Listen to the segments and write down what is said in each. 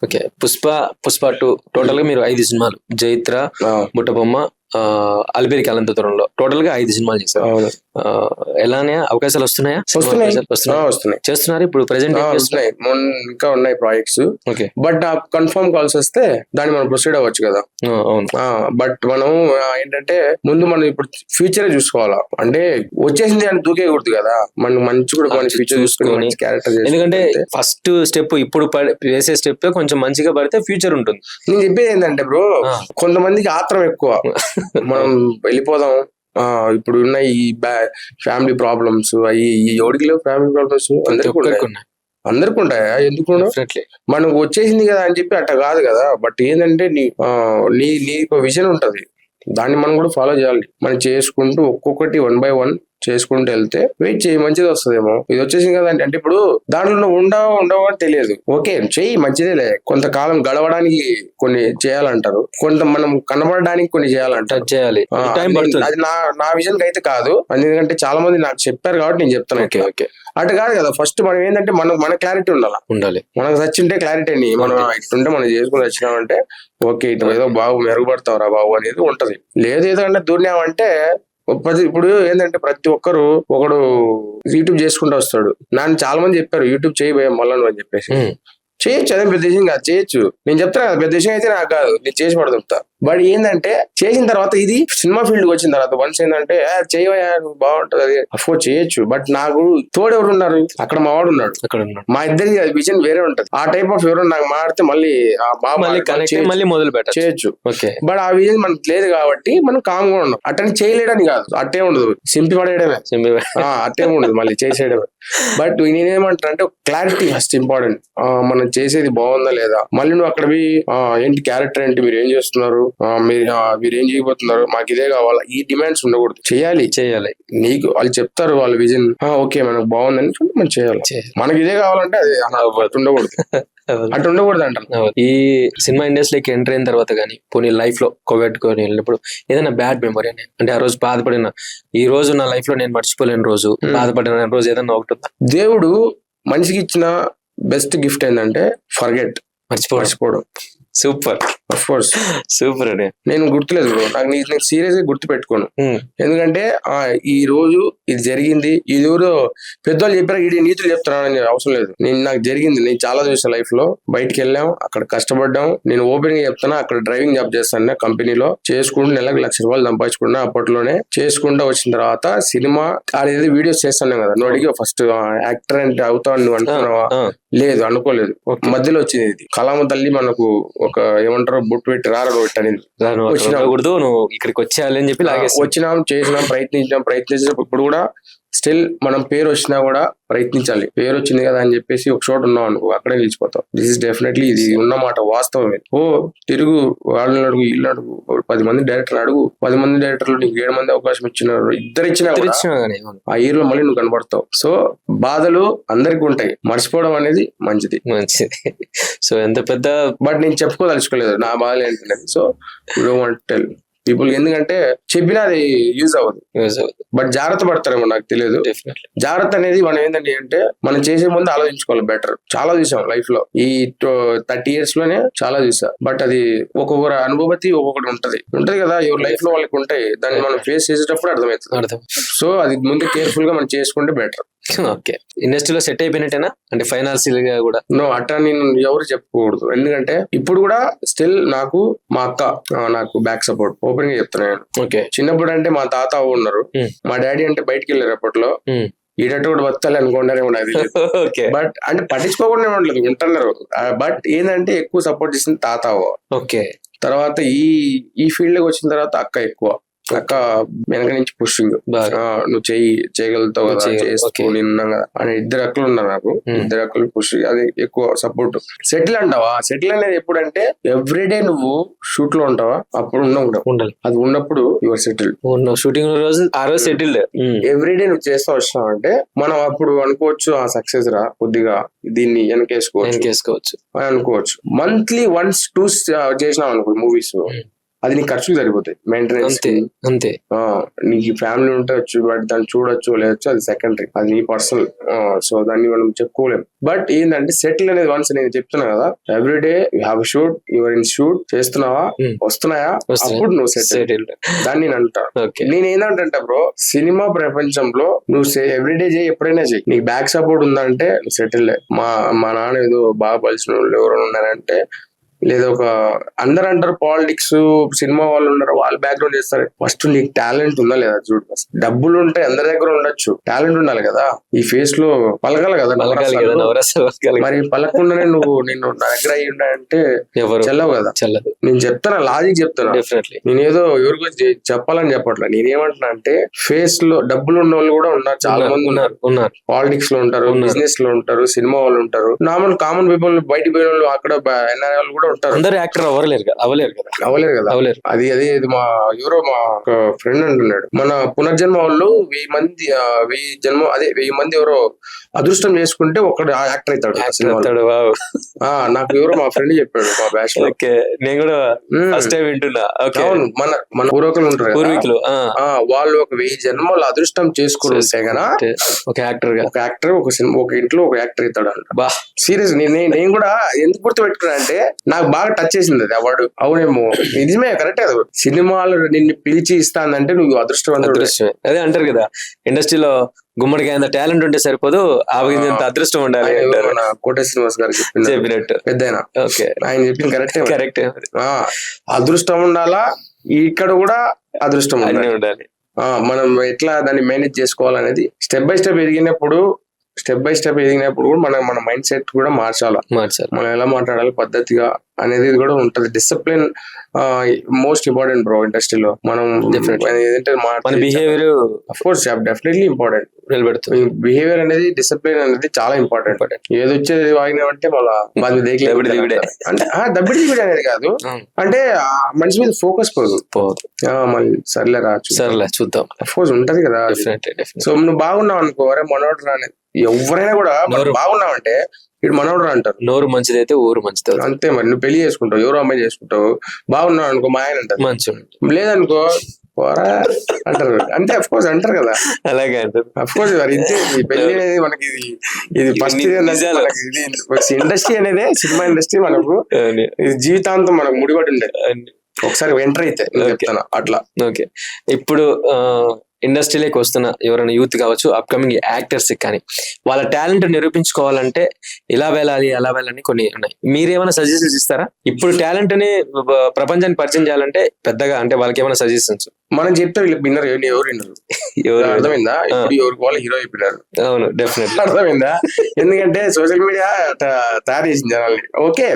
Okay. Pushpa 2 total గా మీరు 5 సినిమాలు, జైత్ర, బుట్టబొమ్మ, అలిపిరి కాలంత దూరంలో టోటల్ గా 5 సినిమాలు చేశారు. ఎలానే అవకాశాలు వస్తున్నాయా? వస్తున్నాయి చేస్తున్నారు ఇప్పుడు ప్రెసెంట్ ఇంకా ఉన్నాయి ప్రాజెక్ట్స్. బట్ నాకు కన్ఫర్మ్ కాల్స్ వస్తే దాన్ని మనం ప్రొసీడ్ అవ్వచ్చు కదా. బట్ మనం ఏంటంటే ముందు మనం ఇప్పుడు ఫ్యూచర్ చూసుకోవాలా. అంటే వచ్చేసింది అని దూకేయకూడదు కదా. మనం మంచి కూడా మన ఫ్యూచర్ చూసుకుని క్యారెక్టర్, ఎందుకంటే ఫస్ట్ స్టెప్ ఇప్పుడు వేసే స్టెప్ కొంచెం మంచిగా పడితే ఫ్యూచర్ ఉంటుంది. నేను చెప్పేది ఏంటంటే బ్రో, కొంతమందికి ఆత్రం ఎక్కువ. మనం వెళ్ళిపోదాం, ఇప్పుడు ఉన్న ఈ ఫ్యామిలీ ప్రాబ్లమ్స్ అవి ఎవరికి లేవు. ఫ్యామిలీ ప్రాబ్లమ్స్ అందరికి ఉంటాయా? ఎందుకు? మనకు వచ్చేసింది కదా అని చెప్పి అట్ట కాదు కదా. బట్ ఏంటంటే నీ విజన్ ఉంటది, దాన్ని మనం కూడా ఫాలో చేయాలి. మనం చేసుకుంటూ ఒక్కొక్కటి 1 by 1 చేసుకుంటూ వెళ్తే వెయిట్ చేయి, మంచిది వస్తుందేమో. ఇది వచ్చేసింది కదా అంటే ఇప్పుడు దాంట్లో ఉండవు అని తెలియదు. ఓకే చెయ్యి, మంచిదేలే. కొంతకాలం గడవడానికి కొన్ని చేయాలంటారు, మనం కనబడడానికి కొన్ని చేయాలంటారు. చేయాలి, అది నా విజన్ కి అయితే కాదు. ఎందుకంటే చాలా మంది నాకు చెప్పారు కాబట్టి నేను చెప్తాను. ఓకే అటు కాదు కదా. ఫస్ట్ మనం ఏంటంటే మన క్లారిటీ ఉండాలి. మనకు సచ్చింటే క్లారిటీ అని, మనం ఇట్లుంటే మనం చేసుకుని వచ్చినామంటే ఓకే ఇటు ఏదో బాగు మెరుగుపడతావురా బాబు అనేది ఉంటది. లేదు ఏదో అంటే దూరినామంటే ఇప్పుడు ఏంటంటే ప్రతి ఒక్కరు ఒకడు యూట్యూబ్ చేసుకుంటూ వస్తాడు. నన్ను చాలా మంది చెప్పారు యూట్యూబ్ చేయబోయే మళ్ళీ అని చెప్పేసి. చేయొచ్చు, అదే పెద్ద విషయం కాదు, చేయొచ్చు. నేను చెప్తాను కదా, పెద్ద విషయం అయితే నాకు కాదు, నేను చేసి పడుతుంటా. బట్ ఏంటంటే చేసిన తర్వాత ఇది సినిమా ఫీల్డ్ కి వచ్చిన తర్వాత వన్స్ ఏంటంటే చేయవయా బాగుంటది, అది అఫ్కోర్స్ చేయొచ్చు. బట్ నాకు తోడు ఎవరు ఉన్నారు, అక్కడ మా వాడు ఉన్నాడు. మా ఇద్దరికి విజన్ వేరే ఉంటది. ఆ టైప్ ఆఫ్ ఎవరు నాకు మాడితే మళ్ళీ మొదలు చేయొచ్చు. బట్ ఆ విజన్ మనకు లేదు కాబట్టి మనం కామ్ గా ఉన్నాం. అట్టని చేయలేడని కాదు, అట్టే ఉండదు, సింపి పడేయడమే, అట్టే ఉండదు, మళ్ళీ చేసేయడమే. బట్ నేనేమంటాను అంటే క్లారిటీ ఫస్ట్ ఇంపార్టెంట్. మనం చేసేది బాగుందా లేదా, మళ్ళీ నువ్వు అక్కడ ఏంటి క్యారెక్టర్ ఏంటి, మీరు ఏం చేస్తున్నారు, మీరు ఏం చేయబోతున్నారు, మాకు ఇదే కావాలా, ఈ డిమాండ్స్ ఉండకూడదు. చేయాలి నీకు వాళ్ళు చెప్తారు వాళ్ళ విజన్, ఓకే మనకు బాగుందని మనం చేయాలి. మనకి ఇదే కావాలంటే అది ఉండకూడదు, అటు ఉండకూడదు అంటారు. ఈ సినిమా ఇండస్ట్రీకి ఎంటర్ అయిన తర్వాత కానీ పోనీ లైఫ్ లో కోవిడ్ కొని వెళ్ళినప్పుడు ఏదైనా బ్యాడ్ మెమరీ అని, అంటే ఆ రోజు బాధపడిన, ఈ రోజు నా లైఫ్ లో నేను మర్చిపోలేని రోజు, బాధపడిన రోజు ఏదైనా ఒకటి ఉందా? దేవుడు మనిషికి ఇచ్చిన బెస్ట్ గిఫ్ట్ ఏంటంటే మర్చిపోవడం. సూపర్, ఆఫ్ కోర్స్ సూపర్ అండి. నేను గుర్తులేదు బ్రో, నాకు సీరియస్ గా గుర్తు పెట్టుకోను. ఎందుకంటే ఈ రోజు ఇది జరిగింది, ఇది ఎవరో పెద్దవాళ్ళు చెప్పారు ఇది నీతులు చెప్తున్నానని అవసరం లేదు. నాకు జరిగింది, నేను చాలా చూసాను లైఫ్ లో. బయటికి వెళ్ళాం, అక్కడ కష్టపడ్డాం. నేను ఓపెన్ గా చెప్తాను, అక్కడ డ్రైవింగ్ జాబ్ చేస్తాను కంపెనీలో, చేసుకుంటూ నెలకు ₹1,00,000 సంపాదించుకున్నా. అప్పట్లోనే చేసుకుంటూ వచ్చిన తర్వాత సినిమా అనేది వీడియోస్ చేస్తాను కదా. నువ్వు అడిగి ఫస్ట్ యాక్టర్ అంటే అవుతావు నువ్వు అనుకున్నావా? లేదు, అనుకోలేదు. మధ్యలో వచ్చింది ఇది. కలామ తల్లి మనకు ఒక ఏమంటారో బొట్టు పెట్టి రారని ఇక్కడికి వచ్చేయాలని చెప్పి వచ్చినాం, చేసినాం, ప్రయత్నించినప్పుడు ఇప్పుడు కూడా స్టిల్ మనం పేరు వచ్చినా కూడా ప్రయత్నించాలి. పేరు వచ్చింది కదా అని చెప్పేసి ఒక చోట ఉన్నాం అనుకో, అక్కడే నిలిచిపోతాం. దిస్ ఇస్ డెఫినెట్లీ, ఇది ఉన్నమాట వాస్తవమే. తిరుగు, వాళ్ళని అడుగు, ఇల్లు అడుగు, 10 మంది డైరెక్టర్ అడుగు, 10 మంది డైరెక్టర్లు నీకు 7 మంది అవకాశం ఇచ్చినారు, ఇద్దరు ఇచ్చినా ఆ ఇయర్ లో మళ్ళీ నువ్వు కనబడతావు. సో బాధలు అందరికి ఉంటాయి, మర్చిపోవడం అనేది మంచిది. సో ఎంత పెద్ద, బట్ నేను చెప్పుకోదలుచుకోలేదు నా బాధలు ఏంటంటే. So you don't want to tell people, ఎందుకంటే చెప్పినా అది యూజ్ అవ్వదు. బట్ జాగ్రత్త పడతారేమో నాకు తెలియదు. జాగ్రత్త అనేది మనం ఏంటంటే అంటే మనం చేసే ముందు ఆలోచించుకోవాలి బెటర్. చాలా చూసాం లైఫ్ లో, ఈ 30 years లోనే చాలా చూసా. బట్ అది ఒక్కొక్కరు అనుభూతి ఒక్కొక్కటి ఉంటది కదా, ఎవరి లైఫ్ లో వాళ్ళకి ఉంటాయి. దాన్ని మనం ఫేస్ చేసేటప్పుడు అర్థమవుతుంది. సో అది ముందు కేర్ఫుల్ గా మనం చేసుకుంటే బెటర్. ఓకే, ఇండస్ట్రీలో సెట్ అయిపోయినట్టేనా అంటే ఫైనాన్షియల్ గా కూడా? నో, అట్లా నేను ఎవరు చెప్పకూడదు. ఎందుకంటే ఇప్పుడు కూడా స్టిల్ నాకు మా అక్క నాకు బ్యాక్ సపోర్ట్. ఓపెన్ గా చెప్తున్నాను. ఓకే, చిన్నప్పుడు అంటే మా తాత ఉన్నారు, మా డాడీ అంటే బయటకు వెళ్ళారు అప్పట్లో. ఈడట్టు కూడా బతకాలి అనుకుంటారే ఉండదు. బట్ అంటే పట్టించుకోకుండా ఉండలేదు, ఉంటున్నారు. బట్ ఏంటంటే ఎక్కువ సపోర్ట్ చేసింది తాత. ఓకే, తర్వాత ఈ ఫీల్డ్ లోకి వచ్చిన తర్వాత అక్క ఎక్కువ. అక్క వెనక నుంచి పుషింగ్, నువ్వు చేయగలుగుతావు కదా, చేసుకో నిన్నా కదా అని. 2 అక్కలు ఉన్నారు నాకు, 2 అక్కలు పుషింగ్, అది ఎక్కువ సపోర్ట్. సెటిల్ అంటావా? సెటిల్ అనేది ఎప్పుడంటే ఎవ్రీడే నువ్వు షూట్ లో ఉంటావా, అప్పుడు ఉండాలి. అది ఉన్నప్పుడు యువర్ సెటిల్. షూటింగ్ రోజు ఆ రోజు సెటిల్డ్. ఎవ్రీడే నువ్వు చేస్తూ వచ్చినావు అంటే మనం అప్పుడు అనుకోవచ్చు ఆ సక్సెస్ రా, కొద్దిగా దీన్ని వెనకేసుకోవచ్చు అని అనుకోవచ్చు. మంత్లీ 1-2 చేసినాం అనుకో మూవీస్, అది నీ ఖర్చులు సరిపోతాయి, మెయింటెనెన్స్ అంతే అంతే. నీకు ఫ్యామిలీ ఉంటే వచ్చి వాటి దాన్ని చూడొచ్చు లేవచ్చు, అది సెకండరీ, అది నీ పర్సనల్. సో దాన్ని మనం చెప్పుకోలేం. బట్ ఏంటంటే సెటిల్ అనేది వన్స్ నేను చెప్తున్నా కదా, everyday you have shoot, your in shoot చేస్తున్నావా, వస్తున్నాయా, అప్పుడు నువ్వు సెటిల్. దాన్ని నేను అంటా. నేను ఏంటంటే బ్రో, సినిమా ప్రపంచంలో నువ్వు ఎవ్రీడే చేయి, ఎప్పుడైనా చేయి, నీకు బ్యాక్ సపోర్ట్ ఉందంటే నువ్వు సెటిల్. మా నాన్న ఏదో బాగా పలిసిన వాళ్ళు ఎవరైనా ఉన్నారంటే, లేదా ఒక అందరు అంటారు పాలిటిక్స్ సినిమా వాళ్ళు ఉన్నారు, వాళ్ళ బ్యాక్గ్రౌండ్ చేస్తారు. ఫస్ట్ నీకు టాలెంట్ ఉందా లేదా చూడు. డబ్బులు ఉంటే అందరి దగ్గర ఉండొచ్చు, టాలెంట్ ఉండాలి కదా. ఈ ఫేస్ లో పలకాలి కదా, మరి పలకుండానే నువ్వు నిన్ను నా దగ్గర అయ్యి ఉండాలంటే చెల్లవు కదా. నేను చెప్తాను, లాజిక్ చెప్తాను. నేనేదో ఎవరి గురించి చెప్పాలని చెప్పట్లే. నేనేమంటున్నా అంటే, ఫేస్ లో డబ్బులు ఉన్న వాళ్ళు కూడా ఉన్నారు, చాలా మంది ఉన్నారు. పాలిటిక్స్ లో ఉంటారు, బిజినెస్ లో ఉంటారు, సినిమా వాళ్ళు ఉంటారు, నార్మల్ కామన్ పీపుల్ బయట పోయిన వాళ్ళు, అక్కడ ఎన్ఆర్ఐ వాళ్ళు కూడా ఉంటారు. అందరూ యాక్టర్ అవ్వలేరు కదా. అది ఇది మా ఎవరో మా ఫ్రెండ్ అంటున్నాడు, మన పునర్జన్మ వాళ్ళు 1000 మంది ఎవరో అదృష్టం చేసుకుంటే ఒకడు యాక్టర్ అవుతాడు. నాకు ఎవరో మా ఫ్రెండ్ చెప్పాడు, మా బ్యాచ్ లో. నేను కూడా ఫస్ట్ టైం వింటున్నా. అవును, మన పూర్వకులు ఉంటారు, వాళ్ళు ఒక 1000 జన్మలు అదృష్టం చేసుకుని ఉంటే గనా ఒక యాక్టర్ ఒక ఇంట్లో ఒక యాక్టర్ అవుతాడు అంట. సీరియస్. నేను కూడా ఎందుకు గుర్తు పెట్టుకున్నా అంటే, నాకు బాగా టచ్ చేసింది అది అవార్డు. అవునేమో, నిజమే, కరెక్టే కదా. సినిమాలు నిన్ను పిలిచి ఇస్తానంటే నువ్వు అదృష్టవంతుడు. అదే అంటారు కదా, ఇండస్ట్రీలో గుమ్మడికి అంత టాలెంట్ ఉంటే సరిపోదు, ఆవింత అదృష్టం ఉండాలి. కోట శ్రీనివాస్ గారు చెప్పినట్టు పెద్ద ఆయన చెప్పింది కరెక్టే. అదృష్టం ఉండాలా, ఇక్కడ కూడా అదృష్టం ఉండాలి. మనం ఎట్లా దాన్ని మేనేజ్ చేసుకోవాలనేది స్టెప్ బై స్టెప్ ఎదిగినప్పుడు కూడా మన మైండ్ సెట్ కూడా మార్చాలి. మనం ఎలా మాట్లాడాలి పద్ధతిగా అనేది కూడా ఉంటది. డిసిప్లిన్ మోస్ట్ ఇంపార్టెంట్ బ్రో ఇండస్ట్రీలో. మనం behaviour of course definitely important. Behaviour అనేది, డిసిప్లిన్ అనేది చాలా ఇంపార్టెంట్. ఏది వచ్చేది వాగినామంటే మళ్ళీ అంటే దబ్బిడి దిగుడు అనేది కాదు, అంటే మనిషి మీద ఫోకస్ పోదు. మళ్ళీ సర్లేరా చూద్దాం, అఫ్ కోర్స్ ఉంటది కదా. సో నువ్వు బాగున్నావు అనుకో, అరే మనోడు రాని ఎవరైనా కూడా బాగున్నావంటే ఇటు మనోడు అంటారు. నోరు మంచిదైతే ఊరు మంచిది, అంతే. మరి నువ్వు పెళ్లి చేసుకుంటావు, ఎవరో అమ్మాయి చేసుకుంటావు, బాగున్నావు అనుకో మా ఆయన అంటారు, మంచి. లేదనుకో అంటారు, అంతే. అఫ్ కోర్స్ అంటారు కదా, అలాగే అంటారు. అఫ్ కోర్స్ మరి ఇంతే. ఈ పెళ్లి అనేది మనకి ఇది ఫస్ట్ ఇండస్ట్రీ అనేది, సినిమా ఇండస్ట్రీ మనకు ఇది జీవితాంతం మనకు ముడిపడి ఉండేది. ఒకసారి ఎంటర్ అయితే చెప్తాను అట్లా. ఓకే, ఇప్పుడు ఇండస్ట్రీలోకి వస్తున్న ఎవరైనా యూత్ కావచ్చు, అప్కమింగ్ యాక్టర్స్ కానీ వాళ్ళ టాలెంట్ నిరూపించుకోవాలంటే ఇలా వెళ్ళాలి అలా వెళ్ళాలని కొన్ని ఉన్నాయి. మీరేమైనా సజెషన్స్ ఇస్తారా? ఇప్పుడు టాలెంట్ ని ప్రపంచానికి పరిచయం చేయాలంటే పెద్దగా, అంటే వాళ్ళకి ఏమైనా సజెషన్స్? మనం చెప్తే వీళ్ళకి విన్నర్ ఎవరు అర్థమైందా? ఇప్పుడు ఎవరికి వాళ్ళు హీరో అయిపోయినారు. అవును, డెఫినెట్లీ అర్థమైందా? ఎందుకంటే సోషల్ మీడియా తయారు చేసింది జనాల్ని. ఓకే,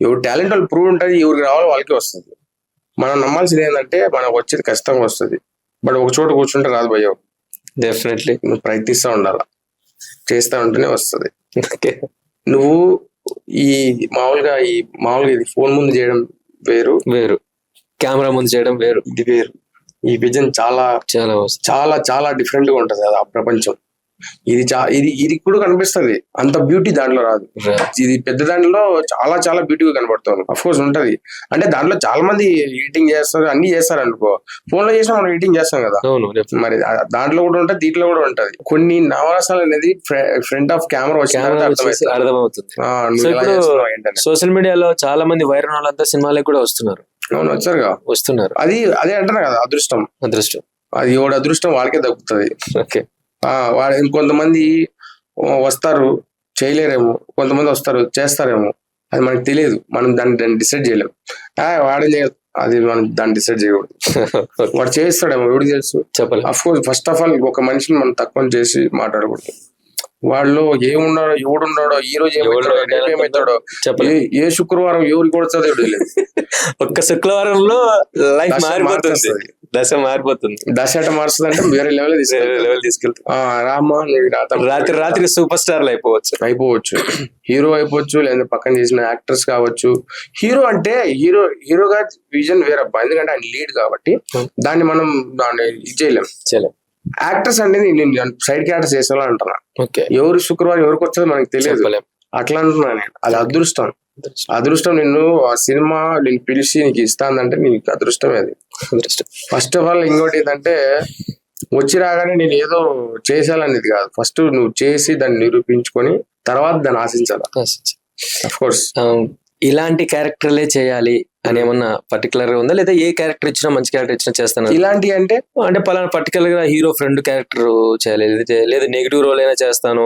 ఎవరు టాలెంట్ వాళ్ళు ప్రూవ్ ఉంటుంది, ఎవరికి రావాలో వాళ్ళకి వస్తుంది. మనం నమ్మాల్సింది ఏంటంటే, మనకు వచ్చేది ఖచ్చితంగా వస్తుంది. బట్ ఒక చోట కూర్చుంటే రాదు భయ్యో. డెఫినెట్లీ నువ్వు ప్రయత్నిస్తూ ఉండాలా, చేస్తూ ఉంటేనే వస్తుంది. నువ్వు మామూలుగా ఇది ఫోన్ ముందు చేయడం వేరు, కెమెరా ముందు చేయడం వేరు, ఇది వేరు. ఈ విజన్ చాలా చాలా చాలా చాలా డిఫరెంట్ గా ఉంటది కదా ఆ ప్రపంచం. ఇది కూడా కనిపిస్తుంది, అంత బ్యూటీ దాంట్లో రాదు. ఇది పెద్ద దాంట్లో చాలా చాలా బ్యూటీగా కనబడుతుంది. అఫ్ కోర్స్ ఉంటది, అంటే దాంట్లో చాలా మంది ఎడిటింగ్ చేస్తారు, అన్ని చేస్తారు అనుకో. ఫోన్ లో చేసినా మనం ఎడిటింగ్ చేస్తాం కదా, మరి దాంట్లో కూడా ఉంటది, దీంట్లో కూడా ఉంటది. కొన్ని నవరసాలు అనేది ఫ్రంట్ ఆఫ్ కెమెరా అర్థమవుతుంది. సోషల్ మీడియాలో చాలా మంది వైరల్ వాళ్ళంతా సినిమాలకు కూడా వస్తున్నారు. అవును, వస్తున్నారు. అదే అంటారు కదా, అదృష్టం. అది ఎవడు అదృష్టం వాళ్ళకే దక్కుతుంది. ఓకే, వాడు ఇంకొంతమంది వస్తారు చేయలేరేమో, కొంతమంది వస్తారు చేస్తారేమో, అది మనకు తెలియదు. మనం దాన్ని డిసైడ్ చేయలేము. వాడే అది మనం దాన్ని డిసైడ్ చేయకూడదు. వాడు చేస్తాడేమో, ఎవడు తెలుసు చెప్పాలి. Of course first of all ఒక మనిషిని మనం తక్కువ చేసి మాట్లాడకూడదు. వాళ్ళు ఏమున్నాడో, ఎవడున్నాడో, ఈ రోజు ఏమవుతాడో, ఏ శుక్రవారం ఎవరికి కూడా చదివేది లేదు. ఒక్క శుక్రవారంలో లైఫ్ మారిపోతుంది, దశ మారిపోతుంది. దశ అట మారుస్తుంది అంటే వేరే లెవెల్ తీసుకెళ్తా. రామ్మా రాత్రి సూపర్ స్టార్లు అయిపోవచ్చు, హీరో అయిపోవచ్చు, లేదా పక్కన చేసిన యాక్టర్స్ కావచ్చు. హీరో అంటే హీరోగా విజన్ వేరబ్బా, ఎందుకంటే ఆయన లీడ్ కాబట్టి దాన్ని మనం ఇది చేయలేం. యాక్టర్స్ అనేది నేను సైడ్ క్యారెక్టర్స్ చేసేలా అంటున్నా. ఎవరు శుక్రవారం ఎవరికి వచ్చేది మనకి తెలియదు. అట్లా అంటున్నా నేను. అది అదృష్టం. అదృష్టం నిన్ను ఆ సినిమా నేను పిలిచి నీకు ఇస్తానంటే నీకు అదృష్టమే అది. ఫస్ట్ ఆఫ్ ఆల్ ఇంకోటి ఏంటంటే వచ్చి రాగానే నేను ఏదో చేసేయాలనేది కాదు. ఫస్ట్ నువ్వు చేసి దాన్ని నిరూపించుకొని తర్వాత దాన్ని ఆశించాలి. అఫ్ కోర్స్ ఇలాంటి క్యారెక్టర్లే చేయాలి అని ఏమన్నా పర్టికులర్ గా ఉందా, లేదా ఏ క్యారెక్టర్ ఇచ్చినా మంచి క్యారెక్టర్ ఇచ్చినా చేస్తాను? ఇలాంటి అంటే పలానా పర్టికులర్ గా హీరో ఫ్రెండ్ క్యారెక్టర్ చేయాలి, లేదా నెగిటివ్ రోల్ అయినా చేస్తాను,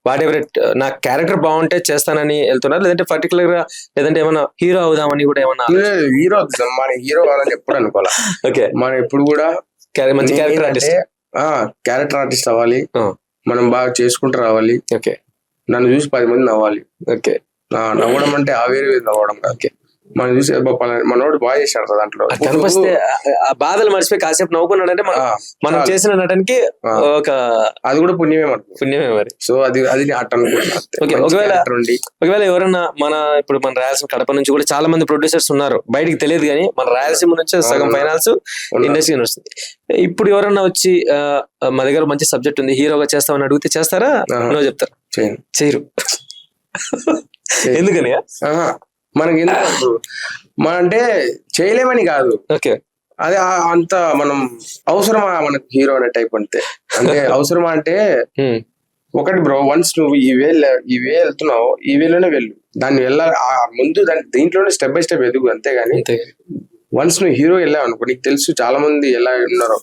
వాట్ ఎవర్ నా క్యారెక్టర్ బాగుంటే చేస్తానని వెళ్తున్నారు, లేదంటే పర్టికులర్ గా లేదంటే ఏమన్నా హీరో అవుదామని కూడా ఏమన్నా? హీరో మన హీరో కావాలని ఎప్పుడు అనుకోవాలి. ఓకే, మనం ఎప్పుడు కూడా మంచి క్యారెక్టర్ ఆర్టిస్ట్, క్యారెక్టర్ ఆర్టిస్ట్ అవ్వాలి, మనం బాగా చేసుకుంటూ రావాలి. ఓకే, నన్ను చూసి 10 మంది నవ్వాలి. ఓకే, నవ్వడం అంటే ఆవేరు నవ్వడం కాదు. ఓకే, మనం చూసి మనోడు బాగా చేశాడు దాంట్లో కనిపిస్తే ఆ బాధలు మర్చిపోయి కాసేపు నవ్వుకున్నాడంటే మనం చేసిన నటనకి ఒక అది కూడా పుణ్యమే మరి. సో అది అట్ట అనుకుంటున్నా. ఒకవేళ ఎవరన్నా ఇప్పుడు మన రాయలసీమ కడప నుంచి కూడా చాలా మంది ప్రొడ్యూసర్స్ ఉన్నారు, బయటికి తెలియదు కానీ మన రాయలసీమ నుంచి సగం ఫైనాన్స్ ఇండస్ట్రీ వస్తుంది. ఇప్పుడు ఎవరన్నా వచ్చి మా దగ్గర మంచి సబ్జెక్ట్ ఉంది, హీరోగా చేస్తామని అడిగితే చేస్తారా? నో చెప్తారు, చేయరు. ఎందుకని? మనకి ఎందుకు మన అంటే చేయలేమని కాదు. ఓకే, అదే అంత మనం అవసరమా మనకు హీరో అనే టైప్ అంతే. అంటే అవసరమా అంటే ఒకటి బ్రో, వన్స్ నువ్వు ఈ వే వెళ్తున్నావు, ఈ వేలోనే వెళ్ళు, దాన్ని వెళ్ళాలి ముందు దీంట్లోనే స్టెప్ బై స్టెప్ ఎదుగు, అంతేగాని వన్స్ నువ్వు హీరో వెళ్ళావు అనుకో, నీకు తెలుసు చాలా మంది ఎలా ఉన్నారో.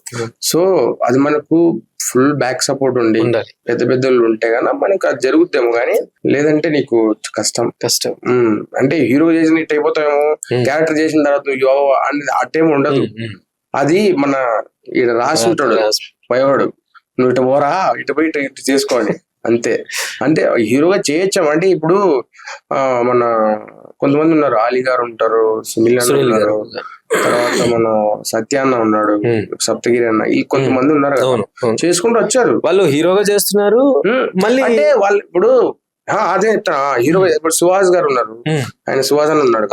సో అది మనకు ఫుల్ బ్యాక్ సపోర్ట్ ఉండి పెద్ద పెద్దలు ఉంటే గానీ మనకు అది జరుగుద్దేమో, గానీ లేదంటే నీకు కష్టం. అంటే హీరో చేసిన ఇట్ అయిపోతామేమో, క్యారెక్టర్ చేసిన తర్వాత నువ్వు అనేది అట్టేమో ఉండదు. అది మన ఈడ రాసి ఉంటాడు పైవాడు, నువ్వు ఇటు పోరా, ఇటు పోయి ఇటు చేసుకోవాలి అంతే. అంటే హీరోగా చేయొచ్చాం అంటే ఇప్పుడు మన కొంతమంది ఉన్నారు, ఆలీ గారు ఉంటారు, సునీల్ అన్న ఉన్నారు, తర్వాత మన సత్య అన్న ఉన్నాడు, సప్తగిరి అన్న, ఈ కొంతమంది ఉన్నారు చేసుకుంటూ వచ్చారు. వాళ్ళు హీరోగా చేస్తున్నారు. మళ్ళీ అంటే వాళ్ళు ఇప్పుడు అదే హీరోగా ఇప్పుడు సుహాస్ గారు ఉన్నారు, ఆయన సుహాస్ అని ఉన్నాడు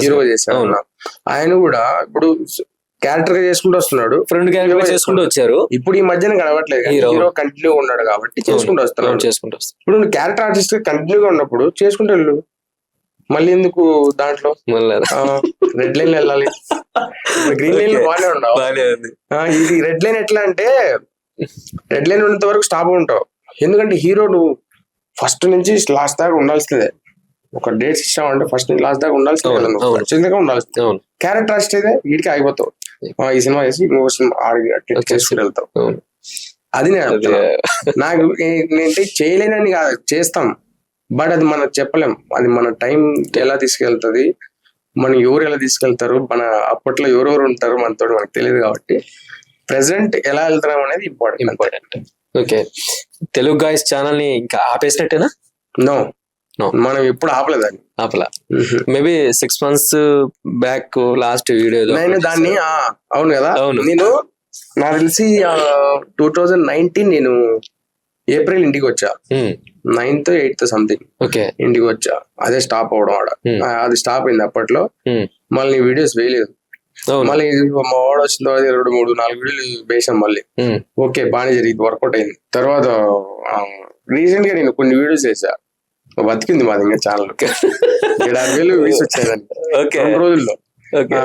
హీరోగా చేశారు. ఆయన కూడా ఇప్పుడు క్యారెక్టర్ గా చేసుకుంటూ వస్తున్నాడు, ఫ్రెండ్ క్యారెక్టర్ చేసుకుంటూ వచ్చారు. ఇప్పుడు ఈ మధ్యన గడవట్లేదు, హీరో కంటిన్యూ ఉన్నాడు కాబట్టి చేసుకుంటూ వస్తున్నాడు. ఇప్పుడు నువ్వు క్యారెక్టర్ ఆర్టిస్ట్ కంటిన్యూగా ఉన్నప్పుడు చేసుకుంటూ వెళ్ళు, మళ్ళీ ఎందుకు దాంట్లో రెడ్ లైన్ వెళ్ళాలి? గ్రీన్ లైన్ బాగానే ఉండవు. ఇది రెడ్ లైన్ ఎట్లా అంటే రెడ్ లైన్ ఉన్నంత వరకు స్టాప్ ఉంటావు. ఎందుకంటే హీరో నువ్వు ఫస్ట్ నుంచి లాస్ట్ దాకా ఉండాల్సిందే. ఒక డేట్స్ ఇచ్చామంటే ఫస్ట్ నుంచి లాస్ట్ దాకా ఉండాల్సిందే, ఉండాల్సిందే. క్యారెక్టర్ ఆర్టిస్ట్ అయితే వీడికి ఆగిపోతావు, ఈ సినిమా చేసి ఇంకో సినిమా చేసుకుని వెళ్తావు. అది నాకు నేనంటే చేయలేనని కాదు, చేస్తాం, బట్ అది మనం చెప్పలేం. అది మన టైం ఎలా తీసుకెళ్తుంది, మనం ఎవరు ఎలా తీసుకెళ్తారు, మన అప్పట్లో ఎవరెవరు ఉంటారు మనతో మనకు తెలియదు. కాబట్టి ప్రెసెంట్ ఎలా వెళ్తున్నాం అనేది important. Okay, Telugu guys channel ని ఇంకా ఆపేసినట్టేనా? నో, మనం ఎప్పుడు ఆపలేదాన్ని. Maybe 6 months back last video నేను దాన్ని అవును కదా, నేను నాకు తెలిసి 2019 నేను ఏప్రిల్ ఇంటికి వచ్చా, 9th 8th సంథింగ్ ఇంటికి వచ్చా. అదే స్టాప్ అవడం ఆడ, అది స్టాప్ అయింది అప్పట్లో. మళ్ళీ వీడియోస్ వేయలేదు. మళ్ళీ మా వాడు వచ్చిన తర్వాత 2 3 4 వీడియోలు వేసాం మళ్ళీ. ఓకే, బాగానే జరిగింది, వర్కౌట్ అయింది. తర్వాత రీసెంట్ గా నేను కొన్ని వీడియోస్ వేసా, బతికింది మాది ఇంకా ఛానల్. 7,000 వ్యూస్ వచ్చాయండి 2 రోజుల్లో.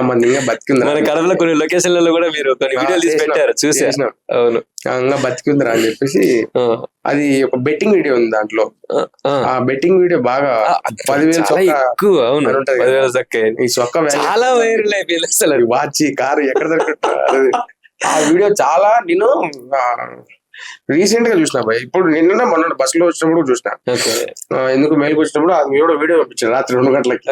మంది ఇంకా బతికింది. మన కడపలో కొన్ని లొకేషన్లలో కూడా మీరు కొన్ని వీడియోలు తీసి పెట్టారు, చూసేసినాం. అవును, ఇంకా బతికిందిరా అని చెప్పేసి. అది ఒక బెట్టింగ్ వీడియో ఉంది దాంట్లో. ఆ బెట్టింగ్ వీడియో బాగా 10,000 ఎక్కువ. అవును, 10,000 ఈ సొక్క చాలా వైరల్ అయిపోయింది అసలు. వాచి కారు ఎక్కడ దొరుకుతుంది ఆ వీడియో చాలా. నేను రీసెంట్ గా చూసిన భయ్, ఇప్పుడు నిన్న మొన్న బస్ లో వచ్చినప్పుడు చూసిన. ఎందుకు మేలుకు వచ్చినప్పుడు అది వీడియో పంపించాడు రాత్రి 2 గంటలకి.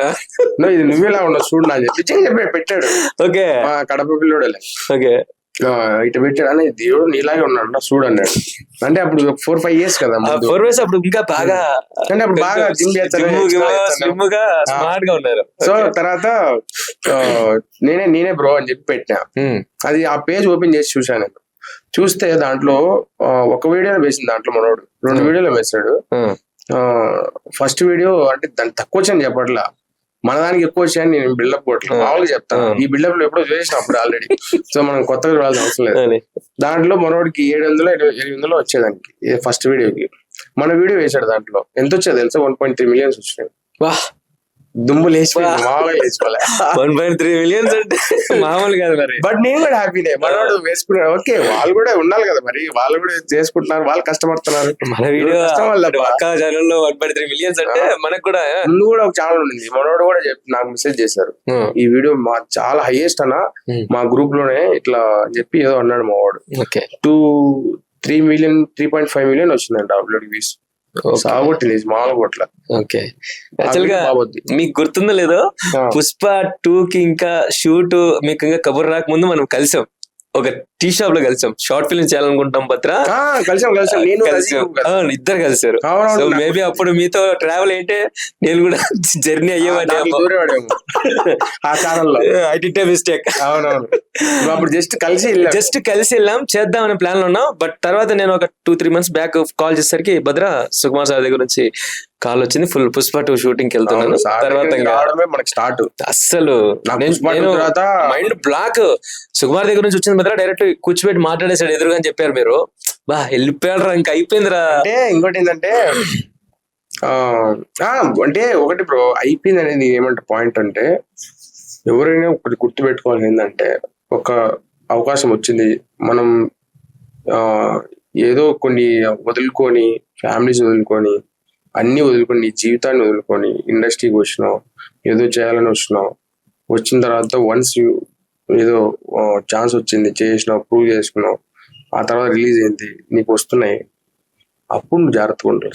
ఇది నువ్వేలా ఉండవు చూడు అని చెప్పి పెట్టాడు. ఓకే, కడప పిల్లోడే. ఓకే, ఇటు పెట్టాడు అని, దేవుడు నీలాగే ఉన్నాడు చూడు అన్నాడు. అంటే అప్పుడు 4-5 years కదా, 4 years అప్పుడు ఇంకా బాగా, అంటే అప్పుడు బాగా జిమ్ స్మార్ట్ గా ఉన్నారు. సో తర్వాత నేనే బ్రో అని చెప్పి పెట్టా. అది ఆ పేజ్ ఓపెన్ చేసి చూసాను నేను. చూస్తే దాంట్లో ఒక వీడియో వేసింది, దాంట్లో మనోడు 2 వీడియోలు వేసాడు. ఫస్ట్ వీడియో అంటే దాన్ని తక్కువ వచ్చాయని చెప్పట్లా, మన దానికి ఎక్కువ వచ్చాయని నేను బిల్డప్ కొట్టలేదు, మామూలుగా చెప్తాను. ఈ బిల్డప్ లో ఎప్పుడో చూసేసిన అప్పుడు ఆల్రెడీ, సో మనం కొత్తగా చూడాల్సిన అవసరం లేదు. దాంట్లో మనోడికి 700-800 వచ్చేదానికి ఫస్ట్ వీడియోకి. మన వీడియో వేసాడు దాంట్లో ఎంత వచ్చాయి తెలుసా 1.3 millions వచ్చినాయి. వా దుమ్ము లేచిపోయింది, మామూలుగా లేచిపోలే. 1.3 millions అంటే మామూలు కాదు మరి. బట్ నేను కూడా హ్యాపీనే, మనోడు వేసుకున్నాడు. ఓకే, వాళ్ళు కూడా ఉండాలి కదా మరి, వాళ్ళు కూడా చేసుకుంటున్నారు, వాళ్ళు కష్టపడుతున్నారు. మన వీడియో కష్టం వల్ల పక్కా ఛానల్ లో 1.3 millions అంటే మనకు కూడా ముందు కూడా ఒక ఛానల్ ఉండింది, మనోడు కూడా నాకు మెసేజ్ చేశారు, ఈ వీడియో మా చాలా హైయెస్ట్ అన్న మా గ్రూప్ లోనే ఇట్లా అని చెప్పి ఏదో అన్నాడు మా వాడు. 3.5 million వచ్చిందంట అప్లోడ్ వ్యూస్. సాగొట్టింది మామూలు కొట్ల. ఓకే, యాక్చువల్ గా మీకు గుర్తుందో లేదో, పుష్ప 2 కి ఇంకా షూట్ మీకు ఇంకా కబుర్ రాకముందు మనం కలిసాం, ఒక టీ షాప్ లో కలిసాం, షార్ట్ ఫిల్మ్ చేయాలనుకుంటాం భద్ర. కలిసాం ఇద్దరు కలిసారు. సో మేబీ అప్పుడు మీతో ట్రావెల్ అయితే నేను కూడా జర్నీ అయ్యేవాడి ఆ ఛానల్లో. IT mistake. అవునవును, అప్పుడు జస్ట్ కలిసి వెళ్ళాం, చేద్దాం అనే ప్లాన్ లో ఉన్నాం. బట్ తర్వాత నేను ఒక 2-3 months బ్యాక్ కాల్ చేసేసరికి భద్ర సుకుమార్ సార్ దగ్గర నుంచి కాల్ వచ్చింది, ఫుల్ పుష్ప 2 షూటింగ్ కి వెళ్తున్నాను. తర్వాత స్టార్ట్ అస్సలు మైండ్ బ్లాక్. సుకుమార్ దగ్గర నుంచి వచ్చింది భద్ర, డైరెక్ట్ కూర్చోబెట్టి మాట్లాడేసాడు ఎదురుగా అని చెప్పారు మీరు. బా వెళ్ళిపోయాడు రా, ఇంకా అయిపోయిందిరా. అంటే ఇంకోటి ఏంటంటే అంటే ఒకటి బ్రో, అయిపోయింది అనేది ఏమంటే పాయింట్ అంటే, ఎవరైనా ఒకటి గుర్తు పెట్టుకోవాలి ఏంటంటే, ఒక అవకాశం వచ్చింది, మనం ఏదో కొన్ని వదులుకొని, ఫ్యామిలీస్ వదులుకొని, అన్ని వదులుకొని, నీ జీవితాన్ని వదులుకొని ఇండస్ట్రీకి వచ్చినావు, ఏదో చేయాలని వచ్చిన తర్వాత వన్స్ ఏదో ఛాన్స్ వచ్చింది, చేసినావు, ప్రూవ్ చేసుకున్నావు, ఆ తర్వాత రిలీజ్ అయింది, నీకు వస్తున్నాయి, అప్పుడు నువ్వు జాగ్రత్తగా ఉండాలి.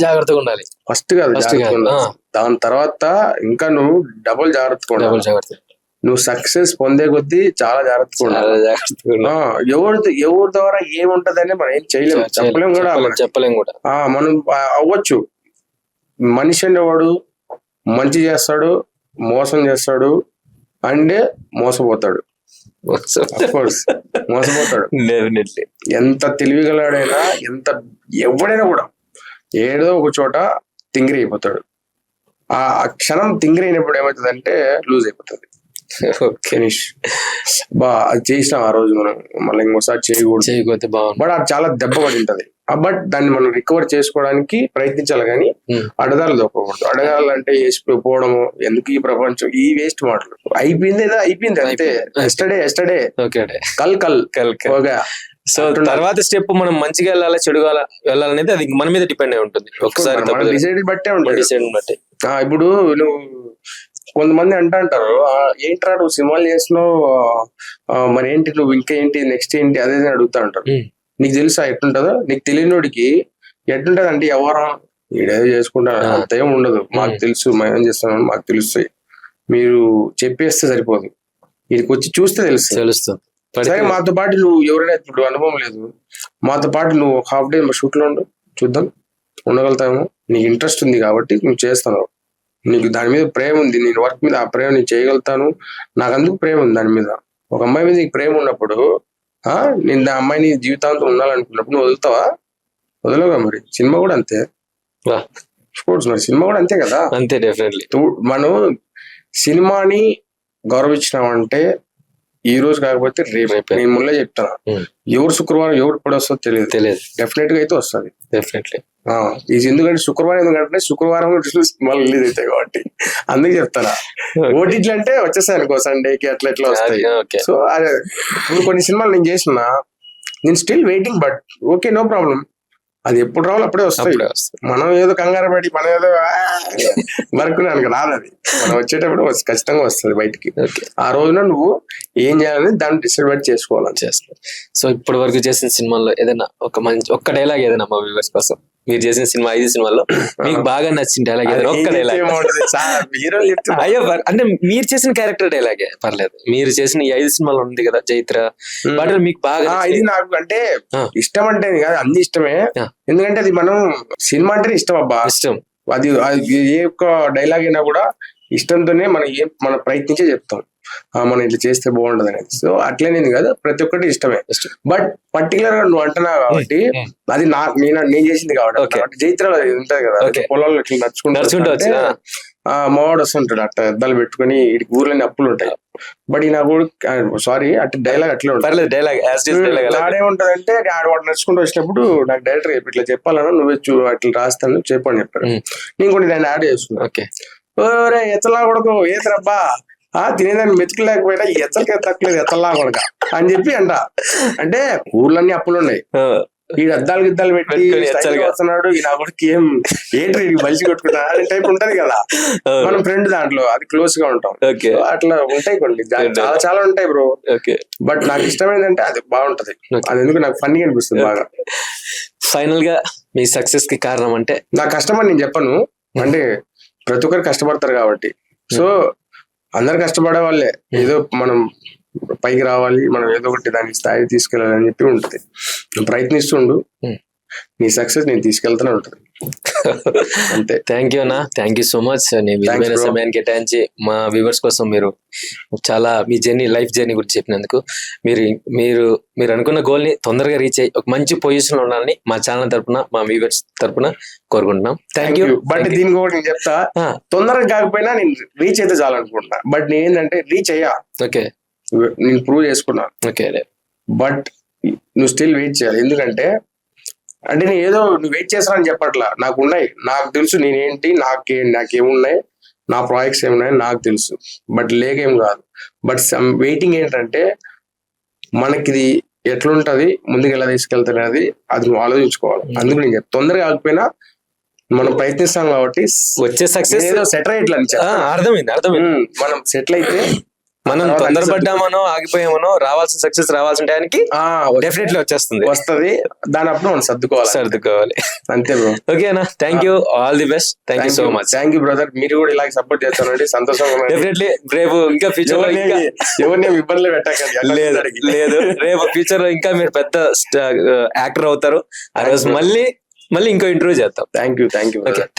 జాగ్రత్తగా ఉండాలి. ఫస్ట్ కాదు, జాగ్రత్తగా ఉండాలి. దాని తర్వాత ఇంకా నువ్వు డబుల్ జాగ్రత్తగా ఉండాలి. నువ్వు సక్సెస్ పొందే కొద్దీ చాలా జాగ్రత్తగా ఉండాలి. ఎవరి ద్వారా ఏముంటదని మనం ఏం చేయలేము, చెప్పలేము కూడా. మనం అవ్వచ్చు, మనిషి అనేవాడు మంచి చేస్తాడు, మోసం చేస్తాడు, అంటే మోసపోతాడు. మోసపోతాడు డెఫినెట్లీ. ఎంత తెలివిగలాడైనా, ఎంత ఎవడైనా కూడా ఏదో ఒక చోట తింగిరి అయిపోతాడు. ఆ క్షణం తింగిరి అయినప్పుడు ఏమవుతుందంటే లూజ్ అయిపోతుంది. ఫినిష్. అది చేసినాం ఆ రోజు, మనం మళ్ళీ ఇంకోసారి చేయకూడదు. బట్ అది చాలా దెబ్బ పడి ఉంటది. బట్ దాన్ని మనం రికవర్ చేసుకోవడానికి ప్రయత్నించాలి, కానీ అడగాలి దొక్కకూడదు. అడగాలంటే వేసిపోవడము ఎందుకు, ఈ ప్రపంచం ఈ వేస్ట్ మాటలు. అయిపోయింది అంతే. ఎస్టర్డే కల్. సో తర్వాత స్టెప్ మనం మంచిగా వెళ్ళాలా, చెడుగా వెళ్ళాలనేది అది మన మీద డిపెండ్ అయి ఉంటుంది. ఒకసారి డిసైడ్ బట్టే ఉంటుంది. ఇప్పుడు నువ్వు కొంతమంది అంటారు, ఏంట్రా నువ్వు సినిమాలు చేస్తున్నావు, మరి ఏంటి నువ్వు ఇంకా ఏంటి నెక్స్ట్ ఏంటి అదే అడుగుతా అంటారు. నీకు తెలుసా ఎట్లుంటదో? నీకు తెలియనోడికి ఎట్లుంటది అంటే, ఎవరం ఈడేదో చేసుకుంటా అంతేం ఉండదు, మాకు తెలుసు, మేము ఏం చేస్తామని మాకు తెలుస్తాయి, మీరు చెప్పేస్తే సరిపోదు, వీడికి వచ్చి చూస్తే తెలుస్తుంది. సరే, మాతో పాటు నువ్వు ఎవరైనా ఇప్పుడు అనుభవం లేదు, మాతో పాటు నువ్వు హాఫ్ డే షూట్ లో ఉండు, చూద్దాం ఉండగలుగుతామో, నీకు ఇంట్రెస్ట్ ఉంది కాబట్టి నువ్వు చేస్తున్నావు, నీకు దాని మీద ప్రేమ ఉంది, నేను వర్క్ మీద ఆ ప్రేమ నేను చేయగలుగుతాను, నాకు అందుకు ప్రేమ ఉంది దాని మీద. ఒక అమ్మాయి మీద నీకు ప్రేమ ఉన్నప్పుడు, నేను ఆ అమ్మాయిని జీవితాంతం ఉండాలనుకున్నప్పుడు నువ్వు వదులుతావా? వదలవుగా. మరి సినిమా కూడా అంతే, స్పోర్ట్స్ మరి సినిమా కూడా అంతే కదా. అంతే, డెఫినెట్లీ. మనం సినిమాని గౌరవించినామంటే ఈ రోజు కాకపోతే రేపు. నేను ముందే చెప్తాను, ఎవరు శుక్రవారం ఎవరు ఇప్పుడు వస్తుందో తెలియదు. డెఫినెట్ గా అయితే వస్తుంది. డెఫినెట్లీ. ఇది ఎందుకంటే శుక్రవారం సినిమాలు రిలీజ్ అవుతాయి కాబట్టి అందుకే చెప్తారా. ఓటీటీ అంటే వచ్చేస్తాయి అనుకో, సండేకి అట్లా వస్తాయి. సో అదే ఇప్పుడు కొన్ని సినిమాలు నేను చేసిన, నేను still waiting, but okay, no problem. అది ఎప్పుడు రావాలి అప్పుడే వస్తాయి. మనం ఏదో కంగారు పడి మనం ఏదో వర్క్ రాదు, అది మనం వచ్చేటప్పుడు ఖచ్చితంగా వస్తుంది బయటికి. ఆ రోజున నువ్వు ఏం చేయాలని దాన్ని డిసైడ్ చేసుకోవాలని చేసుకో. సో ఇప్పటి వరకు చేసిన సినిమాల్లో ఏదైనా ఒక్క డైలాగ్ ఏదైనా మా వ్యూవర్స్ కోసం, మీరు చేసిన సినిమా 5 సినిమాల్లో మీకు బాగా నచ్చిన డైలాగ్ ఏదైనా ఒక్క డైలాగ్. అయ్యో, అంటే మీరు చేసిన క్యారెక్టర్ డైలాగే పర్లేదు, మీరు చేసిన ఈ 5 సినిమాలు ఉంది కదా చైత్ర, వాటిలో మీకు బాగా ఇది నాకు అంటే ఇష్టం అంటే కాదు, అన్ని ఇష్టమే. ఎందుకంటే అది మనం సినిమా అంటే ఇష్టం, అబ్బా ఇష్టం. అది ఏ ఒక్క డైలాగ్ అయినా కూడా ఇష్టంతోనే మనం ప్రయత్నించే చెప్తాం. మనం ఇట్లా చేస్తే బాగుంటది అనేది. సో అట్లనేది కాదు, ప్రతి ఒక్కటి ఇష్టమే. బట్ పర్టికులర్ గా నువ్వు అంటున్నావు కాబట్టి అది నేను చేసింది కాబట్టి జైత్రాలు ఉంటది కదా పొలాల్లో ఇట్లా నడుచుకుంటూ వచ్చి మావాడు వస్తుంటాడు అట్లా అద్దాలు పెట్టుకుని ఊర్లోని అప్పులు ఉంటాయి. బట్ నా కూడా సారీ అట్లా డైలాగ్ అట్లే ఉంటుంది. ఆడేముంటదంటే వాడు నడుచుకుంటూ వచ్చినప్పుడు నాకు డైరెక్టర్ ఇట్లా చెప్పాలన్నా నువ్వే అట్లా రాస్తాను చెప్పని చెప్పారు. నేను కూడా దాన్ని యాడ్ చేస్తున్నా. ఓరే ఎత్తలా కొడుకు ఏతరబ్బా తినేదాన్ని మెతుకులేకపోయినా ఎత్తలకి తక్కులేదు ఎత్తలా కొడక అని చెప్పి అంటే ఊర్లన్నీ అప్పులు ఉన్నాయి. ఈ అద్దాలు గిద్దాలు పెట్టి వస్తున్నాడు ఈ నా కొడుకు ఏంటి బలిసి కొట్టుకుంటా అనే టైప్ ఉంటది కదా మనం ఫ్రెండ్ దాంట్లో, అది క్లోజ్ గా ఉంటాం. అట్లా ఉంటాయి కొన్ని చాలా చాలా ఉంటాయి బ్రో. బట్ నాకు ఇష్టమైందంటే అది బాగుంటది. అది ఎందుకు నాకు ఫన్నీ అనిపిస్తుంది బాగా. ఫైనల్ గా మీ సక్సెస్ కి కారణం అంటే నా కష్టం అని నేను చెప్పను, అంటే ప్రతి ఒక్కరు కష్టపడతారు కాబట్టి. సో అందరు కష్టపడే వాళ్ళే ఏదో మనం పైకి రావాలి, మనం ఏదో ఒకటి దాని స్థాయి తీసుకెళ్ళాలి అని చెప్పి ఉంటది. ప్రయత్నిస్తుండు, నీ సక్సెస్ నేను తీసుకెళ్తూనే ఉంటది. అంతే. థ్యాంక్ యూ అన్న, థ్యాంక్ యూ సో మచ్. విలువైన సమయాన్ని కేటాయించి మా వ్యూవర్స్ కోసం మీరు చాలా మీ జర్నీ, లైఫ్ జర్నీ గురించి చెప్పినందుకు, మీరు అనుకున్న గోల్ ని తొందరగా రీచ్ అయ్యి ఒక మంచి పొజిషన్ లో ఉండాలని మా ఛానల్ తరపున, మా వ్యూవర్స్ తరపున కోరుకుంటున్నాం. Thank you. బట్ దీనికి కూడా నేను చెప్తా, తొందరగా కాకపోయినా నేను రీచ్ అయితే చాలనుకుంటున్నా. బట్ నేను ఏంటంటే రీచ్ అయ్యా, నేను ప్రూవ్ చేసుకున్నా. బట్ నువ్వు స్టిల్ వెయిట్ చేయాలి. ఎందుకంటే అంటే నేను ఏదో నువ్వు వెయిట్ చేస్తానని చెప్పట్లా, నాకు ఉన్నాయి, నాకు తెలుసు నేనేంటి, నాకేమున్నాయి, నా ప్రాజెక్ట్స్ ఏమున్నాయి నాకు తెలుసు. బట్ లేకేం కాదు. బట్ వెయిటింగ్ ఏంటంటే మనకిది ఎట్లుంటది, ముందుకు ఎలా తీసుకెళ్తున్నది అది నువ్వు ఆలోచించుకోవాలి. అందుకు నేను చెప్తా, తొందరగా కాకపోయినా మనం ప్రయత్నిస్తాం కాబట్టి వచ్చే సక్సెస్ ఏదో సెటిల్ అయ్యట్లని అర్థమైంది. మనం సెటిల్ అయితే మనం తొందరపడ్డామనో ఆగిపోయామనో రావాల్సిన సక్సెస్ రావాల్సిన టైంకి డెఫినెట్లీ వస్తుంది. దాని అప్పుడు మనం సర్దుకోవాలి. అంతే బ్రో. ఓకే అన్న, thank you, all the best. Thank you so much. Thank you brother, మీరు కూడా ఇలాగ సపోర్ట్ చేస్తానండి, సంతోషంగా. డెఫినెట్లీ రేపు ఇంకా ఫ్యూచర్ లో ఎవరిని ఇబ్బందులు పెట్టకండి. లేదు రేపు ఫ్యూచర్ లో ఇంకా మీరు పెద్ద యాక్టర్ అవుతారు. ఆ రోజు మళ్ళీ ఇంకో ఇంటర్వ్యూ చేద్దాం.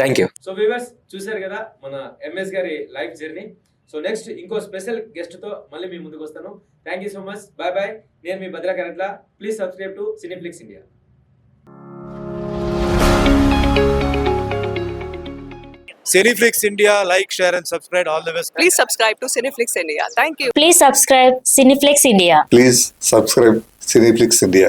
Thank you. సో వ్యూవర్స్ చూశారు కదా మన ఎంఎస్ గారి లైఫ్ జర్నీ. సో నెక్స్ట్ ఇంకో స్పెషల్ గెస్ట్ తో మళ్ళీ మీ ముందుకు వస్తాను. Thank you so much. Bye. నేను మీ భద్రా కరెంట్ల. Please subscribe to Cineflix India. Cineflix India, like, share and subscribe. All the best. Please subscribe to Cineflix India. Thank you. Please subscribe Cineflix India. Please subscribe Cineflix India.